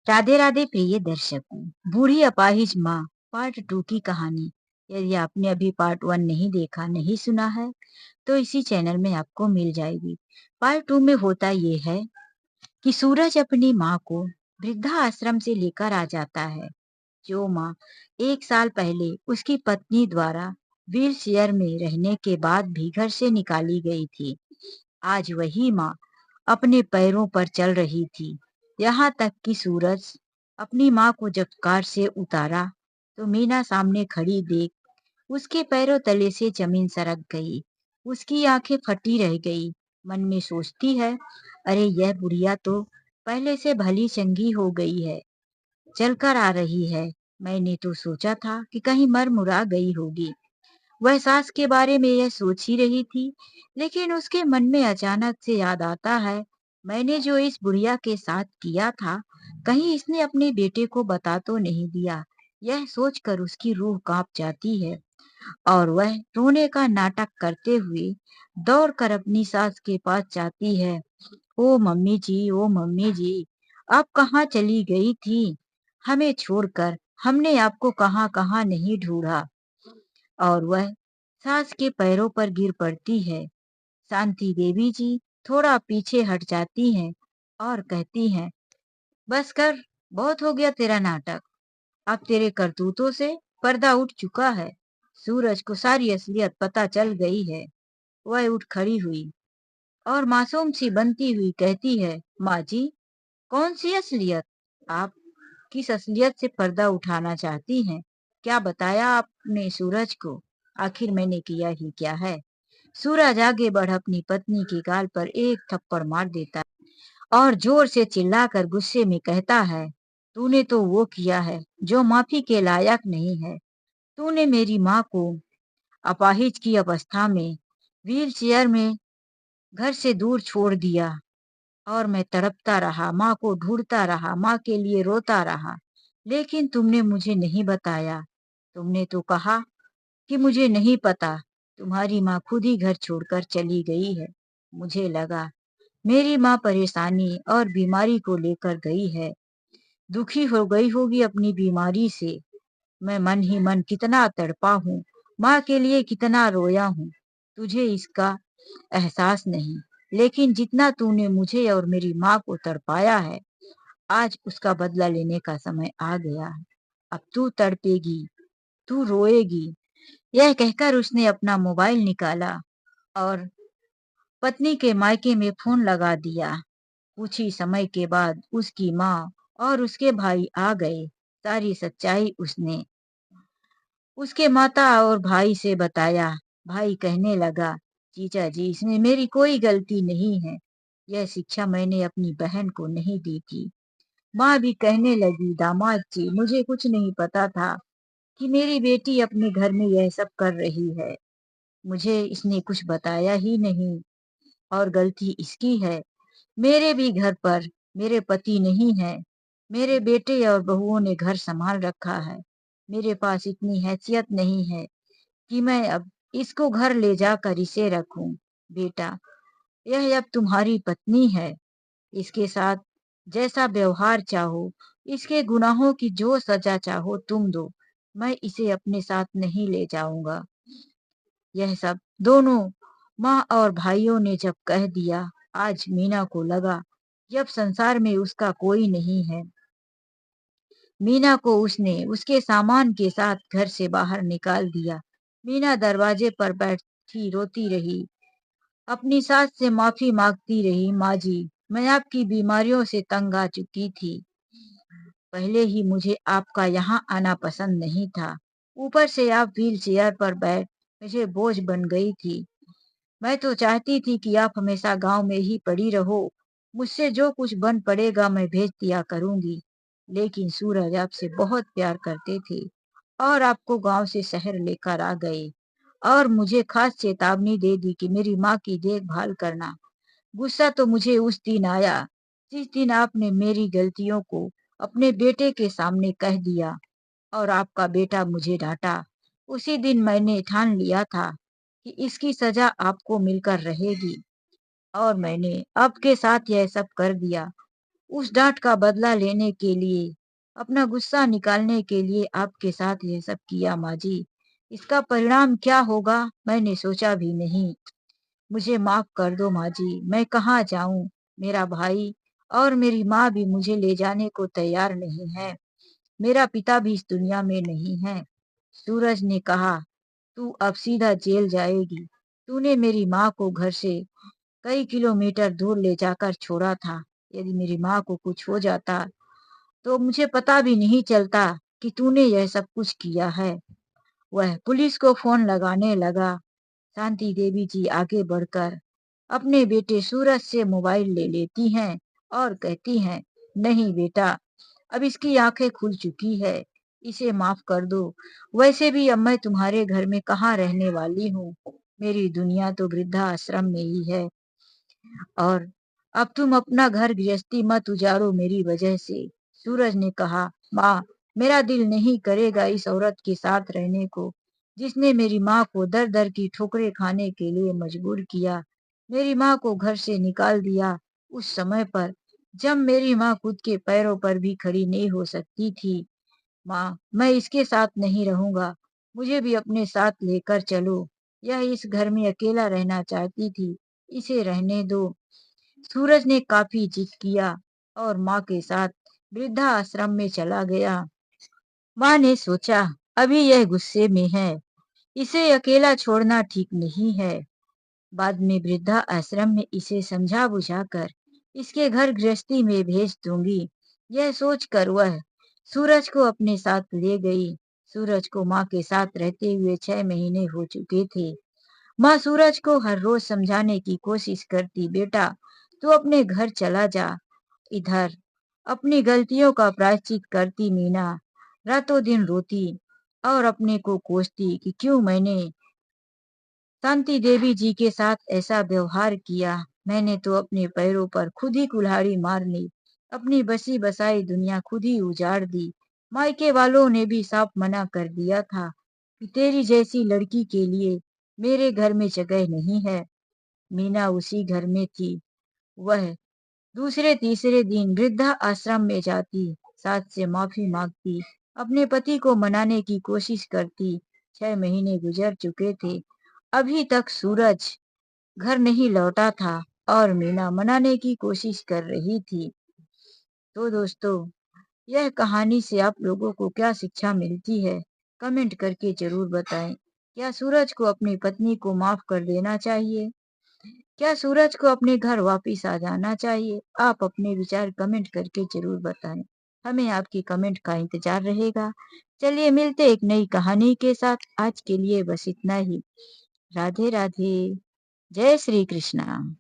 राधे राधे प्रिय दर्शकों। बूढ़ी अपाहिज माँ पार्ट 2 की कहानी। यदि आपने अभी पार्ट 1 नहीं देखा, नहीं सुना है, तो इसी चैनल में आपको मिल जाएगी। पार्ट 2 में होता ये है कि सूरज अपनी माँ को वृद्धा आश्रम से लेकर आ जाता है। जो माँ 1 साल पहले उसकी पत्नी द्वारा व्हील चेयर में रहने के बाद भी घर से निकाली गई थी, आज वही माँ अपने पैरों पर चल रही थी। यहाँ तक कि सूरज अपनी माँ को जब कार से उतारा तो मीना सामने खड़ी देख उसके पैरों तले से जमीन सरक गई। उसकी आंखें फटी रह गई। मन में सोचती है, अरे यह बुढ़िया तो पहले से भली चंगी हो गई है, चलकर आ रही है। मैंने तो सोचा था कि कहीं मर मुरा गई होगी। वह सास के बारे में यह सोच ही रही थी, लेकिन उसके मन में अचानक से याद आता है, मैंने जो इस बुढ़िया के साथ किया था, कहीं इसने अपने बेटे को बता तो नहीं दिया। यह सोचकर उसकी रूह कांप जाती है और वह रोने का नाटक करते हुए दौड़कर अपनी सास के पास जाती है। ओ मम्मी जी, ओ मम्मी जी, आप कहाँ चली गई थी? हमें छोड़कर हमने आपको कहाँ कहाँ नहीं ढूंढा। और वह सास के पैरों पर गिर पड़ती है। शांति देवी जी थोड़ा पीछे हट जाती हैं और कहती हैं, बस कर, बहुत हो गया तेरा नाटक। अब तेरे करतूतों से पर्दा उठ चुका है। सूरज को सारी असलियत पता चल गई है। वह उठ खड़ी हुई और मासूम सी बनती हुई कहती है, माँ जी, कौन सी असलियत? आप किस असलियत से पर्दा उठाना चाहती हैं? क्या बताया आपने सूरज को? आखिर मैंने किया ही क्या है? सूरज आगे बढ़ अपनी पत्नी के गाल पर एक थप्पड़ मार देता है और जोर से चिल्लाकर गुस्से में कहता है, तूने तो वो किया है जो माफी के लायक नहीं है। तूने मेरी माँ को अपाहिज की अवस्था में व्हील चेयर में घर से दूर छोड़ दिया और मैं तड़पता रहा, माँ को ढूंढता रहा, माँ के लिए रोता रहा। लेकिन तुमने मुझे नहीं बताया। तुमने तो कहा कि मुझे नहीं पता। तुम्हारी माँ खुद ही घर छोड़कर चली गई है। मुझे लगा मेरी माँ परेशानी और बीमारी को लेकर गई है, दुखी हो गई होगी अपनी बीमारी से। मैं मन ही मन कितना तड़पा हूँ, माँ के लिए कितना रोया हूँ, तुझे इसका एहसास नहीं। लेकिन जितना तूने मुझे और मेरी माँ को तड़पाया है, आज उसका बदला लेने का समय आ गया है। अब तू तड़पेगी, तू रोएगी। यह कहकर उसने अपना मोबाइल निकाला और पत्नी के मायके में फोन लगा दिया। कुछ ही समय के बाद उसकी माँ और उसके भाई आ गए। सारी सच्चाई उसने उसके माता और भाई से बताया। भाई कहने लगा, जीजा जी, इसमें मेरी कोई गलती नहीं है। यह शिक्षा मैंने अपनी बहन को नहीं दी थी। माँ भी कहने लगी, दामाद जी, मुझे कुछ नहीं पता था कि मेरी बेटी अपने घर में यह सब कर रही है। मुझे इसने कुछ बताया ही नहीं और गलती इसकी है। मेरे भी घर पर मेरे पति नहीं है। मेरे बेटे और बहुओं ने घर संभाल रखा है। मेरे पास इतनी हैसियत नहीं है कि मैं अब इसको घर ले जाकर इसे रखूं। बेटा, यह अब तुम्हारी पत्नी है। इसके साथ जैसा व्यवहार चाहो, इसके गुनाहों की जो सजा चाहो तुम दो। मैं इसे अपने साथ नहीं ले जाऊंगा। यह सब दोनों माँ और भाइयों ने जब कह दिया, आज मीना को लगा जब संसार में उसका कोई नहीं है। मीना को उसने उसके सामान के साथ घर से बाहर निकाल दिया। मीना दरवाजे पर बैठी रोती रही, अपनी सास से माफी मांगती रही। माँ जी, मैं आपकी बीमारियों से तंग आ चुकी थी। पहले ही मुझे आपका यहाँ आना पसंद नहीं था। ऊपर से आप व्हील चेयर पर बैठ मुझे बोझ बन गई थी। मैं तो चाहती थी कि आप हमेशा गांव में ही पड़ी रहो। मुझसे जो कुछ बन पड़ेगा मैं भेज दिया करूंगी। लेकिन सूरज आपसे बहुत प्यार करते थे और आपको गांव से शहर लेकर आ गए और मुझे खास चेतावनी दे दी कि मेरी माँ की देखभाल करना। गुस्सा तो मुझे उस दिन आया जिस दिन आपने मेरी गलतियों को अपने बेटे के सामने कह दिया और आपका बेटा मुझे डांटा। उसी दिन मैंने ठान लिया था कि इसकी सजा आपको मिलकर रहेगी और मैंने आपके साथ यह सब कर दिया। उस डांट का बदला लेने के लिए, अपना गुस्सा निकालने के लिए आपके साथ ये सब किया माँ जी। इसका परिणाम क्या होगा मैंने सोचा भी नहीं। मुझे माफ कर दो माँ जी, मैं कहाँ जाऊं? मेरा भाई और मेरी माँ भी मुझे ले जाने को तैयार नहीं है। मेरा पिता भी इस दुनिया में नहीं है। सूरज ने कहा, तू अब सीधा जेल जाएगी। तूने मेरी माँ को घर से कई किलोमीटर दूर ले जाकर छोड़ा था। यदि मेरी माँ को कुछ हो जाता तो मुझे पता भी नहीं चलता कि तूने यह सब कुछ किया है। वह पुलिस को फोन लगाने लगा। शांति देवी जी आगे बढ़कर अपने बेटे सूरज से मोबाइल ले लेती हैं और कहती हैं, नहीं बेटा, अब इसकी आंखें खुल चुकी है, इसे माफ कर दो। वैसे भी अब मैं तुम्हारे घर में कहाँ रहने वाली हूँ, मेरी दुनिया तो वृद्धा आश्रम में ही है। और अब तुम अपना घर गृहस्थी मत उजाड़ो मेरी वजह से। सूरज ने कहा, माँ, मेरा दिल नहीं करेगा इस औरत के साथ रहने को, जिसने मेरी माँ को दर दर की ठोकरें खाने के लिए मजबूर किया। मेरी माँ को घर से निकाल दिया उस समय पर जब मेरी माँ खुद के पैरों पर भी खड़ी नहीं हो सकती थी। माँ, मैं इसके साथ नहीं रहूंगा, मुझे भी अपने साथ लेकर चलो। यह इस घर में अकेला रहना चाहती थी, इसे रहने दो। सूरज ने काफी जिद किया और माँ के साथ वृद्धा आश्रम में चला गया। माँ ने सोचा, अभी यह गुस्से में है, इसे अकेला छोड़ना ठीक नहीं है। बाद में वृद्धा आश्रम में इसे समझा बुझाकर इसके घर गृहस्थी में भेज दूंगी। यह सोचकर वह सूरज को अपने साथ ले गई। सूरज को माँ के साथ रहते हुए 6 महीने हो चुके थे। माँ सूरज को हर रोज समझाने की कोशिश करती, बेटा, तू अपने घर चला जा। इधर अपनी गलतियों का प्रायश्चित करती मीना रातों दिन रोती और अपने को कोसती कि क्यों मैंने शांति देवी जी के साथ ऐसा व्यवहार किया। मैंने तो अपने पैरों पर खुद ही कुल्हाड़ी मार ली, अपनी बसी बसाई दुनिया खुद ही उजाड़ दी। मायके वालों ने भी साफ मना कर दिया था कि तेरी जैसी लड़की के लिए मेरे घर में जगह नहीं है। मीना उसी घर में थी। वह दूसरे तीसरे दिन वृद्धा आश्रम में जाती, सास से माफी मांगती, अपने पति को मनाने की कोशिश करती। 6 महीने गुजर चुके थे, अभी तक सूरज घर नहीं लौटा था और मीना मनाने की कोशिश कर रही थी। तो दोस्तों, यह कहानी से आप लोगों को क्या शिक्षा मिलती है, कमेंट करके जरूर बताएं। क्या सूरज को अपनी पत्नी को माफ कर देना चाहिए? क्या सूरज को अपने घर वापिस आ जाना चाहिए? आप अपने विचार कमेंट करके जरूर बताएं। हमें आपकी कमेंट का इंतजार रहेगा। चलिए मिलते एक नई कहानी के साथ। आज के लिए बस इतना ही। राधे राधे। जय श्री कृष्णा।